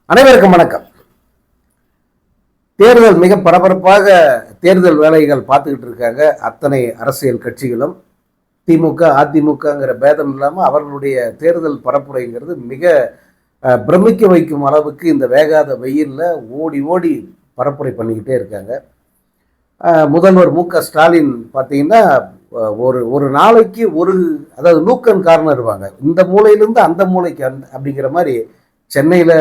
அனைவருக்கும் வணக்கம். தேர்தல் மிக பரபரப்பாக தேர்தல் வேலைகள் பார்த்துக்கிட்டு இருக்காங்க. அத்தனை அரசியல் கட்சிகளும் திமுக அதிமுகங்கிற பேதம் இல்லாமல் அவர்களுடைய தேர்தல் பரப்புரைங்கிறது மிக பிரமிக்க வைக்கும் அளவுக்கு இந்த வேகாத வெயிலில் ஓடி ஓடி பரப்புரை பண்ணிக்கிட்டே இருக்காங்க. முதல்வர் மு.க.ஸ்டாலின் பார்த்தீங்கன்னா ஒரு நாளைக்கு அதாவது நூக்கன் கார்னர் இருவாங்க, இந்த மூலையிலிருந்து அந்த மூலைக்கு அப்படிங்கிற மாதிரி சென்னையில்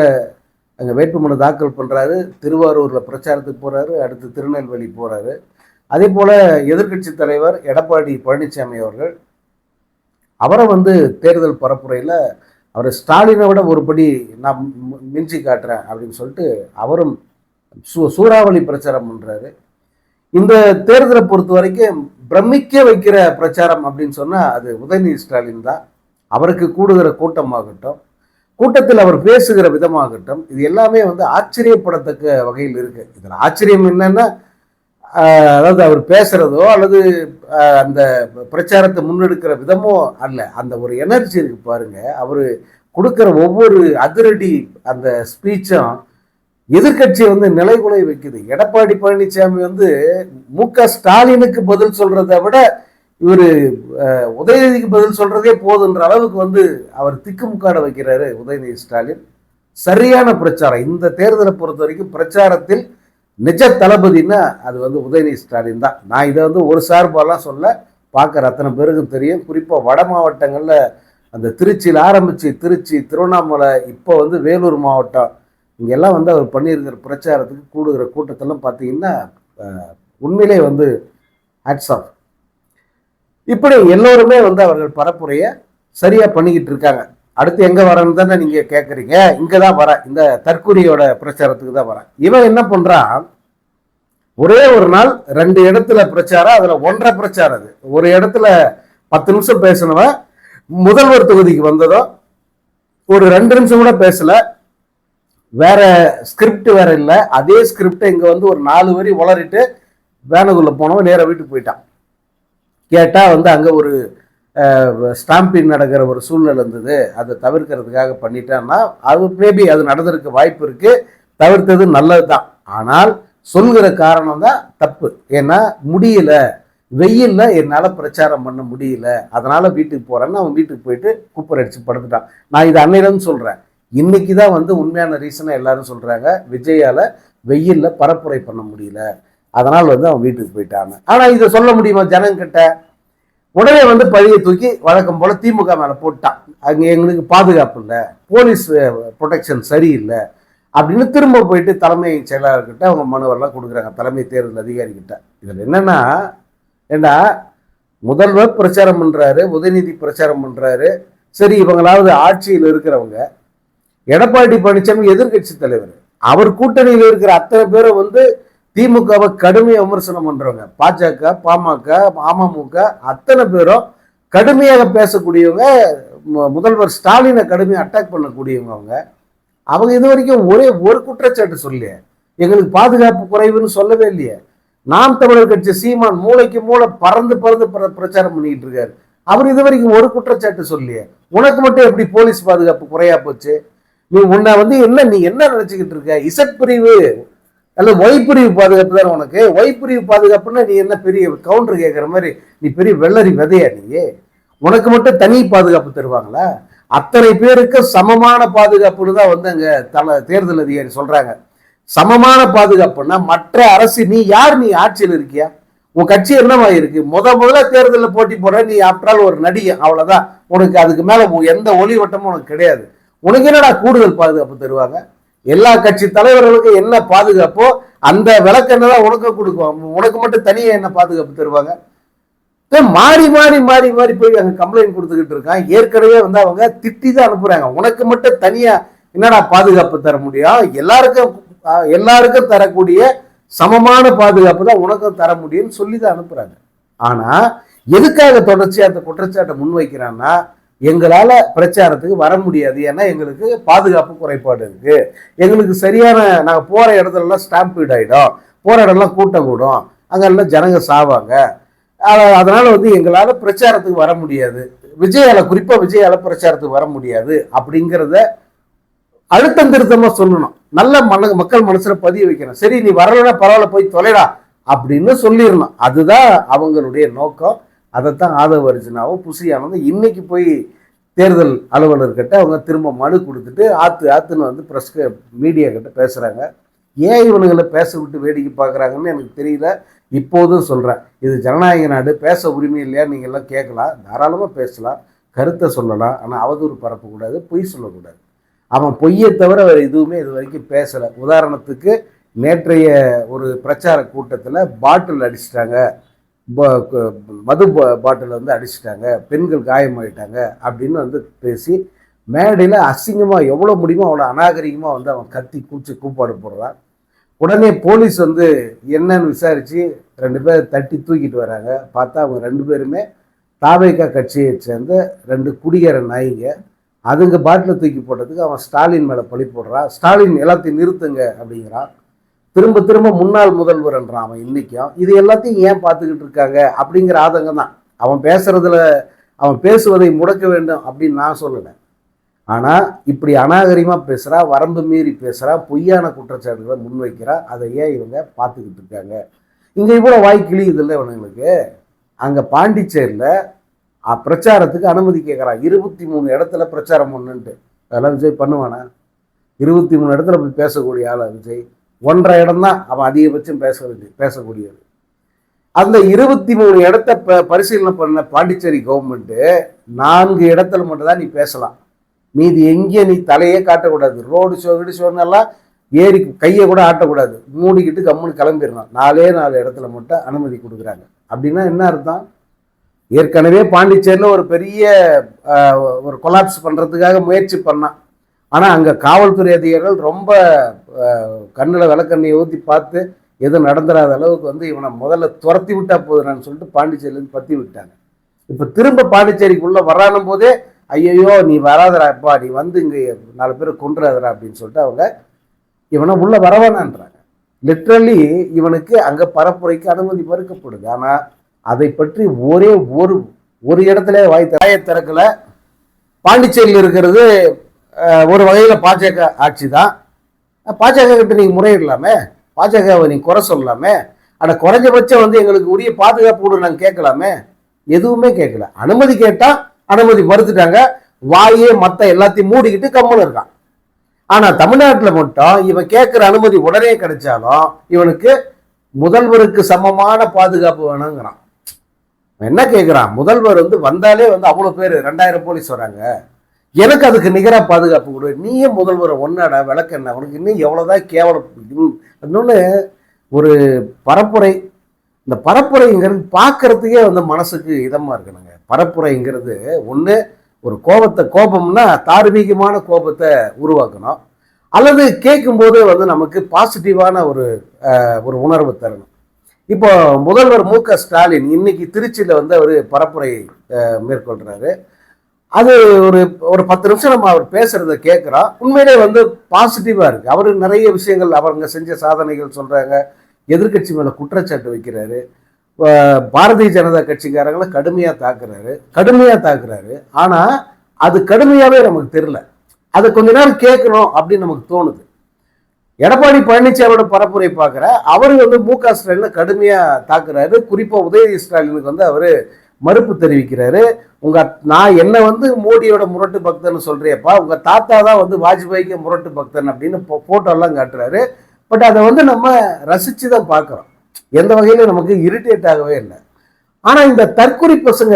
அங்கே வேட்புமனு தாக்கல் பண்ணுறாரு, திருவாரூரில் பிரச்சாரத்துக்கு போகிறாரு, அடுத்து திருநெல்வேலி போகிறாரு. அதே போல் எதிர்கட்சி தலைவர் எடப்பாடி பழனிசாமி அவர்கள் அவரை தேர்தல் பரப்புரையில் அவர் ஸ்டாலினை விட ஒருபடி நான் மிஞ்சி காட்டுறேன் அப்படின்னு சொல்லிட்டு அவரும் சூறாவளி பிரச்சாரம் பண்ணுறாரு. இந்த தேர்தலை பொறுத்த வரைக்கும் பிரமிக்க வைக்கிற பிரச்சாரம் அப்படின்னு சொன்னால் அது உதயநிதி ஸ்டாலின் தான். அவருக்கு கூடுகிற கூட்டமாகட்டும், கூட்டத்தில் அவர் பேசுகிற விதமாகட்டும், இது எல்லாமே ஆச்சரியப்படத்தக்க வகையில் இருக்கு. இதில் ஆச்சரியம் என்னன்னா, அதாவது அவர் பேசுறதோ அல்லது அந்த பிரச்சாரத்தை முன்னெடுக்கிற விதமோ அல்ல, அந்த ஒரு எனர்ஜி இருக்கு பாருங்க. அவர் கொடுக்குற ஒவ்வொரு அதிரடி அந்த ஸ்பீச்சும் எதிர்கட்சியை நிலைகுலை வைக்குது. எடப்பாடி பழனிசாமி மு.க.ஸ்டாலினுக்கு பதில் சொல்றதை விட இவர் உதயநிதிக்கு பதில் சொல்றதே போதுன்ற அளவுக்கு அவர் திக்குமுக்காட வைக்கிறாரு உதயநிதி ஸ்டாலின். சரியான பிரச்சாரம். இந்த தேர்தலை பொறுத்த வரைக்கும் பிரச்சாரத்தில் நிஜ தளபதினா அது உதயநிதி ஸ்டாலின் தான். நான் இதை ஒரு சார்பாலாம் சொல்ல, பார்க்குற அத்தனை பேருக்கும் தெரியும். குறிப்பாக வட மாவட்டங்களில் அந்த திருச்சியில் ஆரம்பித்து திருச்சி, திருவண்ணாமலை, இப்போ வேலூர் மாவட்டம், இங்கெல்லாம் அவர் பண்ணியிருக்கிற பிரச்சாரத்துக்கு கூடுகிற கூட்டத்தெல்லாம் பார்த்தீங்கன்னா உண்மையிலே ஹேட்ஸ் ஆஃப். இப்படி எல்லோருமே அவர்கள் பரப்புரையை சரியாக பண்ணிக்கிட்டு இருக்காங்க. அடுத்து எங்கே வரேன்னு தானே நீங்கள் கேட்குறீங்க. இங்கே தான் வரேன், இந்த தற்கூரியோட பிரச்சாரத்துக்கு தான் வரேன். இவன் என்ன பண்ணுறான், ஒரே ஒரு நாள் 2 இடத்துல பிரச்சாரம், அதில் 1.5 பிரச்சாரம். அது ஒரு இடத்துல 10 நிமிஷம் பேசினவன் முதல்வர் தொகுதிக்கு வந்ததோ ஒரு 2 நிமிஷம் கூட பேசல. வேற ஸ்கிரிப்ட் வேற இல்லை, அதே ஸ்கிரிப்டை இங்கே ஒரு 4 வரி உளறிட்டு வேனுக்குள்ளே போனவன் நேராக வீட்டுக்கு போயிட்டான். கேட்டால் அங்கே ஒரு ஸ்டாம்பிங் நடக்கிற ஒரு சூழ்நிலை இருந்தது, அதை தவிர்க்கிறதுக்காக பண்ணிட்டான்னா அது மேபி அது நடந்திருக்க வாய்ப்பு இருக்கு. தவிர்த்தது நல்லது தான். ஆனால் சொல்கிற காரணம் தான் தப்பு. ஏன்னா முடியல, வெயில்ல என்னால் பிரச்சாரம் பண்ண முடியல, அதனால வீட்டுக்கு போறேன்னு அவன் வீட்டுக்கு போயிட்டு குப்பர் அடிச்சு படுத்துட்டான். நான் இது அன்னையிலன்னு சொல்றேன். இன்னைக்கு தான் உண்மையான ரீசனை எல்லாரும் சொல்றாங்க. விஜயால வெயில்ல பரப்புரை பண்ண முடியல, அதனால் அவன் வீட்டுக்கு போயிட்டாங்க. ஆனா இதை சொல்ல முடியுமா ஜனங்கிட்ட? உடனே பழியை தூக்கி வழக்கம் போல திமுக மேல போட்டான். அங்க எங்களுக்கு பாதுகாப்பு இல்லை, போலீஸ் ப்ரொடெக்ஷன் சரியில்லை அப்படின்னு திரும்ப போயிட்டு தலைமை செயலாளர்கிட்ட அவங்க மனுவெல்லாம் கொடுக்குறாங்க, தலைமை தேர்தல் அதிகாரி கிட்ட. இதுல என்னன்னா, ஏண்டா முதல்வர் பிரச்சாரம் பண்றாரு, உதயநிதி பிரச்சாரம் பண்றாரு, சரி இவங்களாவது ஆட்சியில் இருக்கிறவங்க, எடப்பாடி பழனிசாமி எதிர்கட்சி தலைவர், அவர் கூட்டணியில் இருக்கிற அத்தனை பேரும் திமுகவை கடுமையாக விமர்சனம் பண்றவங்க, பாஜக, பாமக, அமமுக அத்தனை பேரும் கடுமையாக பேசக்கூடியவங்க, முதல்வர் ஸ்டாலினை கடுமையாக அட்டாக் பண்ணக்கூடியவங்க. அவங்க இது வரைக்கும் ஒரு குற்றச்சாட்டு சொல்லியே, எங்களுக்கு பாதுகாப்பு குறைவுன்னு சொல்லவே இல்லையே. நாம் தமிழர் கட்சி சீமான் மூளைக்கு மூளை பறந்து பிரச்சாரம் பண்ணிக்கிட்டு இருக்காரு. அவர் இது வரைக்கும் ஒரு குற்றச்சாட்டு சொல்லியே. உனக்கு மட்டும் எப்படி போலீஸ் பாதுகாப்பு குறையா போச்சு? நீ உன்னை நீ என்ன நினைச்சுக்கிட்டு இருக்க? இசட் பிரிவு அல்ல ஒய் பிரிவு பாதுகாப்பு தானே உனக்கு. ஒய் பிரிவு பாதுகாப்புன்னா நீ என்ன பெரிய கவுண்டர் கேட்குற மாதிரி நீ பெரிய வெள்ளரி விதையா? நீ உனக்கு மட்டும் தனி பாதுகாப்பு தருவாங்களா? அத்தனை பேருக்கு சமமான பாதுகாப்புன்னு தான் அங்க தேர்தல் அதிகாரி சொல்றாங்க. சமமான பாதுகாப்புன்னா மற்ற அரசு, நீ யார்? நீ ஆட்சியில் இருக்கியா? உன் கட்சி என்னவா இருக்கு? முதல்ல தேர்தலில் போட்டி போடுற நீ ஆப்டால் ஒரு நடிகை, அவ்வளவுதான். உனக்கு அதுக்கு மேல எந்த ஒளி வட்டமும் உனக்கு கிடையாது. உனக்கு என்னடா கூடுதல் பாதுகாப்பு தருவாங்க? எல்லா கட்சி தலைவர்களுக்கு என்ன பாதுகாப்போ அந்த விளக்கெண்ணதான் உனக்கு கொடுக்குவாங்க. உனக்கு மட்டும் தனியா என்ன பாதுகாப்பு தருவாங்க? மாறி மாறி மாறி மாறி போய் அங்க கம்ப்ளைண்ட் கொடுத்துக்கிட்டு இருக்கான். ஏற்கனவே அவங்க திட்டி தான் அனுப்புறாங்க. உனக்கு மட்டும் தனியா என்னடா பாதுகாப்பு தர முடியும்? எல்லாருக்கும் தரக்கூடிய சமமான பாதுகாப்பு தான் உனக்கும் தர முடியும்னு சொல்லி தான் அனுப்புறாங்க. ஆனா எதுக்காக தொடர்ச்சியா அந்த குற்றச்சாட்டை முன்வைக்கிறான்னா, எங்களால் பிரச்சாரத்துக்கு வர முடியாது, ஏன்னா எங்களுக்கு பாதுகாப்பு குறைபாடு இருக்கு, எங்களுக்கு சரியான, நாங்கள் போகிற இடத்துலலாம் ஸ்டாம்பீட் ஆகிடும், போகிற இடம்லாம் கூட்டம் கூடும், அங்கெல்லாம் ஜனங்க சாவாங்க, அதனால் எங்களால் பிரச்சாரத்துக்கு வர முடியாது, குறிப்பாக விஜயால பிரச்சாரத்துக்கு வர முடியாது அப்படிங்கிறத அழுத்தம் திருத்தமாக சொல்லணும். நல்ல மக்கள் மனசுல பதிய வைக்கணும். சரி நீ வரலன்னா பரவாயில்ல போய் தொலைடா அப்படின்னு சொல்லிடணும். அதுதான் அவங்களுடைய நோக்கம். அதைத்தான் ஆதவ அர்ஜுனாவும் புசி ஆனந்தும் இன்னைக்கு போய் தேர்தல் அலுவலர்கிட்ட அவங்க திரும்ப மனு கொடுத்துட்டு ஆத்துன்னு வந்து ப்ரெஸ் மீடியா கிட்ட பேசுறாங்க. ஏன் இவனுங்களை பேச விட்டு வேடிக்கை பார்க்குறாங்கன்னு எனக்கு தெரியல. இப்போதும் சொல்கிறேன், இது ஜனநாயக நாடு, பேச உரிமை இல்லையா? நீங்கள் எல்லாம் கேட்கலாம், தாராளமாக பேசலாம், கருத்தை சொல்லலாம். ஆனால் அவதூறு பரப்பக்கூடாது, பொய் சொல்லக்கூடாது. அவன் பொய்யை தவிர வேறு எதுவுமே இது வரைக்கும் பேசலை. உதாரணத்துக்கு நேற்றைய ஒரு பிரச்சார கூட்டத்தில் பாட்டில் அடிச்சிட்டாங்க, மது பாட்டில் வந்து அடிச்சிட்டாங்க, பெண்கள் காயமாயிட்டாங்க அப்படின்னு வந்து பேசி மேடையில் அசிங்கமாக எவ்வளோ முடியுமோ அவ்வளோ அநாகரிகமாக வந்து அவன் கத்தி கூப்பாடு போடுறான். உடனே போலீஸ் வந்து என்னன்னு விசாரித்து 2 பேர் தட்டி தூக்கிட்டு வராங்க. பார்த்தா அவங்க 2 பேருமே தாவேகா கட்சியை சேர்ந்த 2 குடிகார நாய்ங்க. அதுங்க பாட்டில் தூக்கி போட்டதுக்கு அவன் ஸ்டாலின் மேலே பழி போடுறான். ஸ்டாலின் எல்லாத்தையும் நிறுத்துங்க அப்படிங்கிறான். திரும்ப திரும்ப முன்னாள் முதல்வர்ன்றான் அவன் இன்னைக்கும். இது எல்லாத்தையும் ஏன் பார்த்துக்கிட்டு இருக்காங்க அப்படிங்கிற ஆதங்கம் தான். அவன் பேசுவதை முடக்க வேண்டும் அப்படின்னு நான் சொல்லலை. ஆனால் இப்படி அநாகரிகமாக பேசுகிறா, வரம்பு மீறி பேசுகிறா, பொய்யான குற்றச்சாட்டுகளை முன்வைக்கிறா. அதை ஏன் இவங்க பார்த்துக்கிட்டு இருக்காங்க? இங்கே இவ்வளோ வாய்க்கிளி இதில் இவனுங்களுக்கு. அங்கே பாண்டிச்சேரியில் பிரச்சாரத்துக்கு அனுமதி கேட்குறான். 23 இடத்துல பிரச்சாரம் பண்ணுன்ட்டு. அதெல்லாம் விஜய் பண்ணுவானா? 23 இடத்துல போய் பேசக்கூடிய ஆளா விஜய்? 1.5 இடம் தான் அவன் அதிகபட்சம் பேசக்கூடியது. அந்த 23 இடத்த பரிசீலனை பண்ண பாண்டிச்சேரி கவர்மெண்ட்டு 4 இடத்துல மட்டும்தான் நீ பேசலாம். மீதி எங்கே நீ தலையே காட்டக்கூடாது. ரோடு ஷோன்னெல்லாம் ஏறி கையை கூட ஆட்டக்கூடாது. மூடிக்கிட்டு கம்முன்னு கிளம்பிடணும். 4 இடத்துல மட்டும் அனுமதி கொடுக்குறாங்க. அப்படின்னா என்ன அர்த்தம்? ஏற்கனவே பாண்டிச்சேரியில் ஒரு பெரிய ஒரு கொலாப்ஸ் பண்ணுறதுக்காக முயற்சி பண்ணான். ஆனால் அங்கே காவல்துறை அதிகாரிகள் ரொம்ப கண்ணில் விளக்கண்ணையை ஊற்றி பார்த்து எதுவும் நடந்துடாத அளவுக்கு வந்து இவனை முதல்ல துரத்தி விட்டா போதுறான்னு சொல்லிட்டு பாண்டிச்சேரியிலேருந்து பற்றி விட்டாங்க. இப்போ திரும்ப பாண்டிச்சேரிக்குள்ளே வரானும் போதே ஐயோ நீ வராதராப்பா, நீ வந்து இங்கே 4 பேரை கொன்றாதரா அப்படின்னு சொல்லிட்டு அவங்க இவனை உள்ளே வரவானான்றாங்க. லிட்ரலி இவனுக்கு அங்கே பரப்புரைக்கு அனுமதி மறுக்கப்படுது. ஆனால் அதை பற்றி ஒரு இடத்துல வாயை திறக்கல. பாண்டிச்சேரியில் இருக்கிறது ஒரு வகையில் பாஜக ஆட்சி தான். பாஜக கிட்ட நீங்கள் முறையிடலாமே, பாஜகவை நீங்கள் குறை சொல்லலாமே. ஆனால் குறைஞ்சபட்சம் வந்து எங்களுக்கு உரிய பாதுகாப்பு கூட நாங்கள் கேட்கலாமே. எதுவுமே கேட்கல. அனுமதி கேட்டால் அனுமதி மறுத்துட்டாங்க. வாயே மற்ற எல்லாத்தையும் மூடிக்கிட்டு கம்முன்னு இருக்கான். ஆனால் தமிழ்நாட்டில் மட்டும் இவன் கேட்குற அனுமதி உடனே கிடைச்சாலும் இவனுக்கு முதல்வருக்கு சமமான பாதுகாப்பு வேணுங்கிறான். என்ன கேட்குறான்? முதல்வர் வந்து வந்தாலே வந்து அவ்வளோ பேர் 2000 போலீஸ் வராங்க, எனக்கு அதுக்கு நிகராக பாதுகாப்பு கொடு. நீயே முதல்வரை ஒன்னாடா விளக்கண்ண, உனக்கு இன்னும் எவ்வளோதான் கேவலம். இன்னொன்று ஒரு பரப்புரை. இந்த பரப்புரைங்கிறது பார்க்கறதுக்கே வந்து மனசுக்கு இதமாக இருக்கணுங்க. பரப்புரைங்கிறது ஒன்று ஒரு கோபம்னா தார்மீகமான கோபத்தை உருவாக்கணும், அல்லது கேட்கும்போது வந்து நமக்கு பாசிட்டிவான ஒரு உணர்வு தரணும். இப்போ முதல்வர் மு.க. ஸ்டாலின் இன்னைக்கு திருச்சியில் வந்து அவர் பரப்புரை மேற்கொள்கிறாரு. அது ஒரு 10 நிமிஷம் நம்ம அவர் பேசுறத கேட்குறோம். உண்மையிலே வந்து பாசிட்டிவாக இருக்குது. அவர் நிறைய விஷயங்கள் அவங்க செஞ்ச சாதனைகள் சொல்கிறாங்க. எதிர்கட்சி மேலே குற்றச்சாட்டு வைக்கிறாரு. பாரதிய ஜனதா கட்சிக்காரங்களை கடுமையாக தாக்குறாரு. ஆனால் அது கடுமையாகவே நமக்கு தெரியல. அதை கொஞ்ச நேரம் கேட்கணும் அப்படின்னு நமக்கு தோணுது. எடப்பாடி பழனிசாமியோட பரப்புரை பார்க்குற அவர் வந்து மு.க. ஸ்டாலினை கடுமையாக தாக்குறாரு. குறிப்பாக உதயநிதி ஸ்டாலினுக்கு வந்து அவர் மறுப்பு தெரிவிக்கிறாரு. நான் என்ன வந்து மோடியோட முரட்டு பக்தன்னு சொல்றியப்பா, உங்கள் தாத்தா தான் வந்து வாஜ்பாய்க்கு முரட்டு பக்தன் அப்படின்னு போட்டோலாம் காட்டுறாரு. பட் அதை வந்து நம்ம ரசித்து தான் பார்க்குறோம். எந்த வகையிலும் நமக்கு இரிட்டேட் ஆகவே இல்லை. ஆனால் இந்த தற்கொலை பசங்க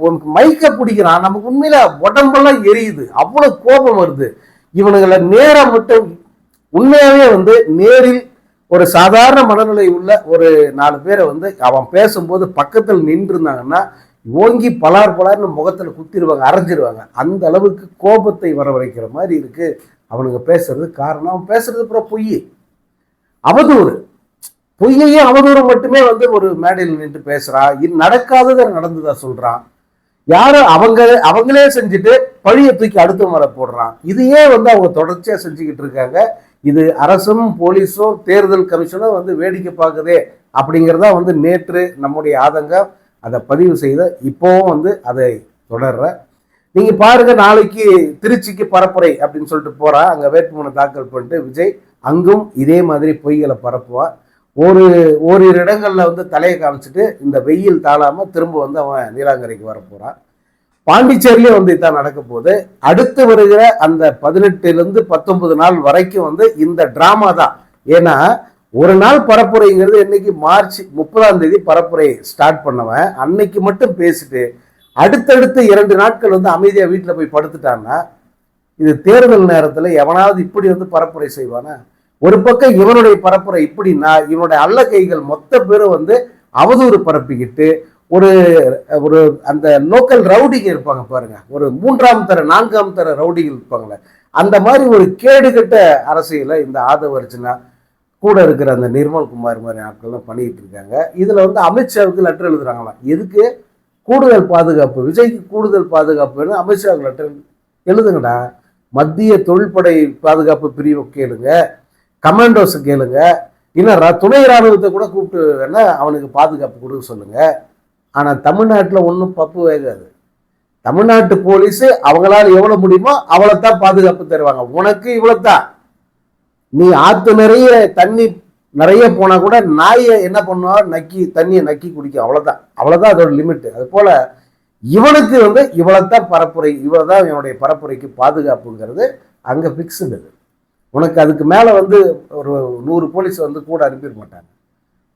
உனக்கு மைக்க பிடிக்கிறான், நமக்கு உண்மையில உடம்பெல்லாம் எரியுது, அவ்வளோ கோபம் வருது. இவனுங்களை நேரம் மட்டும் உண்மையாகவே வந்து நேரில் ஒரு சாதாரண மனநிலை உள்ள ஒரு 4 பேரை வந்து அவன் பேசும்போது பக்கத்தில் நின்று இருந்தாங்கன்னா ஓங்கி பலார்னு முகத்தில் குத்திடுவாங்க, அரைஞ்சிருவாங்க. அந்த அளவுக்கு கோபத்தை வரவழைக்கிற மாதிரி இருக்கு அவனுங்க பேசுறது. காரணம் அவன் பேசுறது அப்புறம் அவதூறு. பொய்யையும் அவதூறு மட்டுமே வந்து ஒரு மேடையில் நின்று பேசுறான். இது நடக்காததை நடந்ததா சொல்றான். யாரும் அவங்களே செஞ்சுட்டு பழியை தூக்கி அடுத்த முறை போடுறான். இதையே வந்து அவங்க தொடர்ச்சியா செஞ்சுக்கிட்டு இருக்காங்க. இது அரசும் போலீஸும் தேர்தல் கமிஷனும் வந்து வேடிக்கை பார்க்குதே அப்படிங்கிறதா வந்து நேற்று நம்முடைய ஆதங்கம். அதை பதிவு செய்த இப்போவும் வந்து அதை தொடர்ற. நீங்க பாருங்க, நாளைக்கு திருச்சிக்கு பரப்புரை அப்படின்னு சொல்லிட்டு போறா, அங்க வேட்புமனு தாக்கல் பண்ணிட்டு விஜய் அங்கும் இதே மாதிரி பொய்களை பரப்புவான். ஓரிரு இடங்கள்ல வந்து தலையை காமிச்சிட்டு இந்த வெயில் தாழாம திரும்ப வந்து அவன் நீலாங்கரைக்கு வரப்போறான். பாண்டிச்சேரியிலே வந்து இதான் நடக்க போகுது. அடுத்து வருகிற அந்த 18 to 19 நாள் வரைக்கும் வந்து இந்த டிராமா தான். ஏன்னா ஒரு நாள் பரப்புரைங்கிறது இன்னைக்கு மார்ச் 30 பரப்புரை ஸ்டார்ட் பண்ணவன் அன்னைக்கு மட்டும் பேசிட்டு அடுத்தடுத்து 2 நாட்கள் வந்து அமைதியா வீட்டில் போய் படுத்துட்டான்னா இது தேர்தல் நேரத்தில் எவனாவது இப்படி வந்து பரப்புரை செய்வானா? ஒரு பக்கம் இவனுடைய பரப்புரை இப்படின்னா இவனுடைய அல்ல கைகள் மொத்த பேரும் வந்து அவதூறு பரப்பிக்கிட்டு ஒரு ஒரு அந்த லோக்கல் ரவுடிங்க இருப்பாங்க பாருங்க, ஒரு 3ஆம் தர 4ஆம் தர ரவுடிகள் இருப்பாங்களே, அந்த மாதிரி ஒரு கேடுகட்ட அரசியலை இந்த ஆதவ அர்ஜுனா கூட இருக்கிற அந்த நிர்மல்குமார் மாதிரி ஆட்கள்லாம் பண்ணிக்கிட்டு இருக்காங்க. இதுல வந்து அமித்ஷாவுக்கு லெட்டர் எழுதுறாங்களாம். எதுக்கு? கூடுதல் பாதுகாப்பு, விஜய்க்கு கூடுதல் பாதுகாப்புன்னு அமித்ஷாவுக்கு லெட்டர் எழுதுங்கடா. மத்திய தொழில்படை பாதுகாப்பு பிரிவு கேளுங்க, கமாண்டோஸ் கேளுங்க, இன்னும் துணை இராணுவத்தை கூட கூப்பிட்டு வேணா அவனுக்கு பாதுகாப்பு கொடுக்க சொல்லுங்க. ஆனால் தமிழ்நாட்டில் ஒன்றும் பப்பு வேகாது. தமிழ்நாட்டு போலீஸ் அவங்களால எவ்வளோ முடியுமோ அவ்வளோத்தான் பாதுகாப்பு தருவாங்க. உனக்கு இவ்வளோத்தான். நீ ஆற்று நிறைய தண்ணி நிறைய போனால் கூட நாயை என்ன பண்ணுவோம், தண்ணியை நக்கி குடிக்கும். அவ்வளோதான் அதோட லிமிட்டு. அது போல் இவனுக்கு வந்து இவ்வளோத்தான் பரப்புரை, இவ்வளோதான் இவனுடைய பரப்புரைக்கு பாதுகாப்புங்கிறது அங்கே ஃபிக்ஸ்டு. உனக்கு அதுக்கு மேலே வந்து ஒரு 100 போலீஸ் வந்து கூட அனுப்பிட மாட்டாங்க.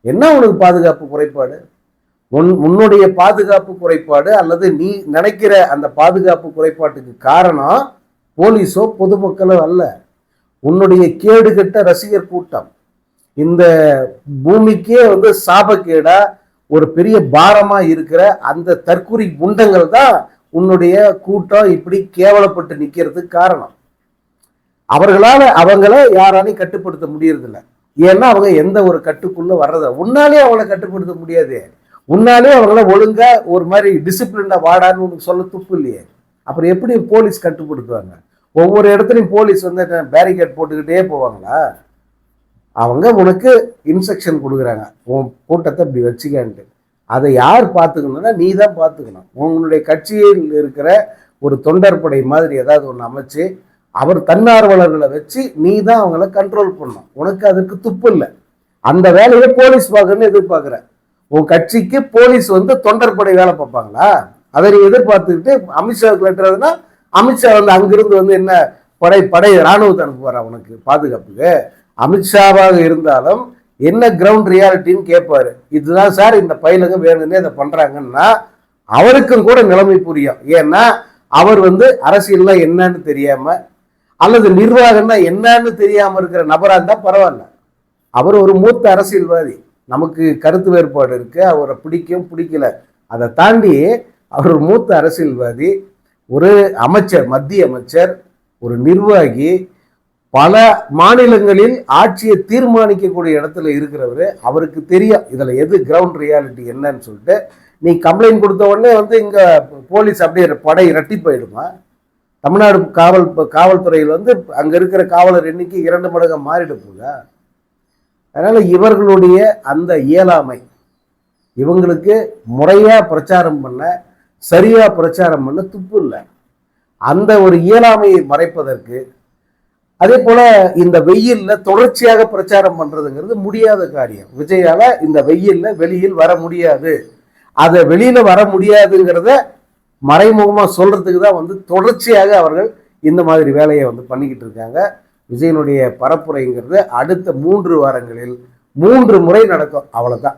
என்ன உனக்கு பாதுகாப்பு குறைபாடு? உன்னுடைய பாதுகாப்பு குறைபாடு அல்லது நீ நினைக்கிற அந்த பாதுகாப்பு குறைபாட்டுக்கு காரணம் போலீஸோ பொதுமக்களோ அல்ல, உன்னுடைய கேடுகட்ட ரசிகர் கூட்டம். இந்த பூமிக்கே வந்து சாபக்கேடா ஒரு பெரிய பாரமா இருக்கிற அந்த தற்குறி குண்டங்கள் தான் உன்னுடைய கூட்டம் இப்படி கேவலப்பட்டு நிக்கிறதுக்கு காரணம். அவங்கள யாராலையும் கட்டுப்படுத்த முடியறதில்ல. ஏன்னா அவங்க எந்த ஒரு கட்டுக்குள்ள வர்றத உன்னாலே அவங்கள கட்டுப்படுத்த முடியாது. உன்னாலே அவங்கள ஒழுங்கா ஒரு மாதிரி டிசிப்ளின்டா வாடான்னு உனக்கு சொல்ல துப்பு இல்லையே. அப்புறம் எப்படி போலீஸ் கட்டுப்படுத்துவாங்க? ஒவ்வொரு இடத்துலையும் போலீஸ் வந்து பேரிகேட் போட்டுக்கிட்டே போவாங்களா? அவங்க உனக்கு இன்ஸ்ட்ரக்ஷன் கொடுக்குறாங்க, உன் கூட்டத்தை இப்படி வச்சுக்கான்ட்டு. அதை யார் பார்த்துக்கணும்னா நீ தான் பார்த்துக்கணும். உங்களுடைய கட்சியில் இருக்கிற ஒரு தொண்டற்படை மாதிரி ஏதாவது ஒன்று அமைச்சு அவர் தன்னார்வலர்களை வச்சு நீ தான் அவங்கள கண்ட்ரோல் பண்ணணும். உனக்கு அதற்கு துப்பு இல்லை. அந்த வேலையை போலீஸ் பார்க்கணும்னு எதிர்பார்க்குற. உன் கட்சிக்கு போலீஸ் வந்து தொண்டற்படை வேலை பார்ப்பாங்களா? அதை நீ எதிர்பார்த்துக்கிட்டு அமித்ஷாவுக்கு லெட்டர்னா அமித்ஷா வந்து அங்கிருந்து வந்து என்ன படை இராணுவத்தை அனுப்புவாரா உனக்கு பாதுகாப்புக்கு? அமித்ஷாவாக இருந்தாலும் என்ன கிரவுண்ட் ரியாலிட்டின்னு கேட்பாரு. இதுதான் சார் இந்த பயிலுங்க வேணும்னே அதை பண்றாங்கன்னா அவருக்கும் கூட நிலைமை புரியும். ஏன்னா அவர் வந்து அரசியல்னா என்னன்னு தெரியாம அல்லது நிர்வாகம்னா என்னன்னு தெரியாம இருக்கிற நபரா இருந்தா பரவாயில்ல. அவர் ஒரு மூத்த அரசியல்வாதி, நமக்கு கருத்து வேறுபாடு இருக்கு, அவரை பிடிக்கும் பிடிக்கல, அதை தாண்டி அவர் ஒரு மூத்த அரசியல்வாதி, ஒரு அமைச்சர், மத்திய அமைச்சர், ஒரு நிர்வாகி, பல மாநிலங்களில் ஆட்சியை தீர்மானிக்கக்கூடிய இடத்துல இருக்கிறவரு. அவருக்கு தெரியும் இதுல எது கிரவுண்ட் ரியாலிட்டி என்னன்னு சொல்லிட்டு. நீ கம்ப்ளைண்ட் கொடுத்த உடனே வந்து இங்க போலீஸ் அப்படியே படை இரட்டிப்பாயிடுமா? தமிழ்நாடு காவல்துறையில் வந்து அங்க இருக்கிற காவலர் எண்ணிக்கை 2 மடங்கு மாறிட போதா? அதனால இவர்களுடைய அந்த இயலாமை, இவங்களுக்கு முறையா பிரச்சாரம் பண்ண, சரியா பிரச்சாரம் பண்ண துப்பு இல்லை. அந்த ஒரு இயலாமையை மறைப்பதற்கு, அதே போல இந்த வெயில்ல தொடர்ச்சியாக பிரச்சாரம் பண்றதுங்கிறது முடியாத காரியம். விஜயால இந்த வெயில்ல வெளியில் வர முடியாது. அதை வெளியில வர முடியாதுங்கிறத மறைமுகமா சொல்றதுக்கு தான் வந்து தொடர்ச்சியாக அவர்கள் இந்த மாதிரி வேலையை வந்து பண்ணிக்கிட்டு இருக்காங்க. விஜயனுடைய பரப்புரைங்கிறது அடுத்த 3 வாரங்களில் 3 முறை நடக்கும். அவ்வளவுதான்.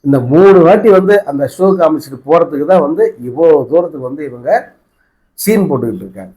இந்த 3 வாட்டி வந்து அந்த ஷோ காமிச்சிட்டு போறதுக்கு தான் வந்து இவ்வளோ தூரத்துக்கு வந்து இவங்க சீன் போட்டுக்கிட்டு இருக்காங்க.